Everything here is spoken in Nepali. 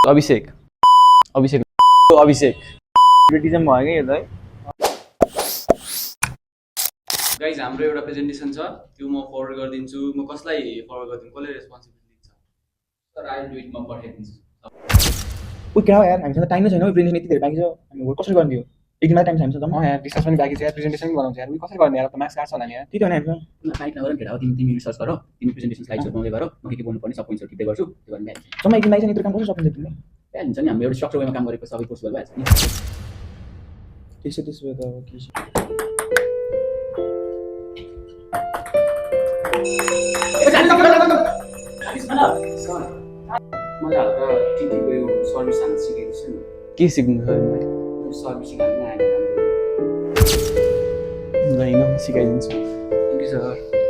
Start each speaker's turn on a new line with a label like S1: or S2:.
S1: अभिषेक अभिषेक अभिषेक डिजाइन भयो क्या यो त है गाइज हाम्रो एउटा प्रेजेन्टेसन छ त्यो म फरवर्ड गरिदिन्छु म कसलाई फरवर्ड गरिदिन्छु कसले रेस्पोन्सिबिलिटी लिन्छ सर आई डु इट म पठाइदिन्छु
S2: उ क्या हो यार हामीसँग टाइम नै छैन प्रेजेन्टेसन यति धेरै बाँकी छ हामी वर्क कसरी गर्ने हो एक दिनमा टाइम छ हामीसँग जम्मा
S3: यार डिस्कस पनि बाँकी छ यार प्रेजेन्टेसन पनि बनाउँछ यार उयो कसरी गर्ने यार त मार्क्स काट्छ होला नि यार
S2: त्यही त भने हामीसँग
S4: बाइक नगर भेटा तिमी रिसर्च गर तिमी प्रेजेन्टेसन स्लाइड्सहरु बनाउँदै गर म के बोल्नुपर्ने सब पोइन्ट्सहरु टिप्दै गर्छु त्यो गर्ने भ्याइन्छ
S2: जम्मा एक दिन बाँकी छ नि यत्रो काम कसरी सकिन्छ तिमीले
S4: भ्याइ हुन्छ नि हाम्रो एउटा स्ट्रक्चर वेमा काम गरेको सबै पोसिबल भइहाल्छ नि
S2: त्यसो भए त अब के छ
S4: मलाई हल्का टिटीको यो सर्भिस हाल्न सिकाइदिन्छु नि
S1: के सिक्नु सर
S4: सर्भिसिङ हाल्न आएको
S1: ल हिँड म सिकाइदिन्छु
S4: थ्याङ्क यू सर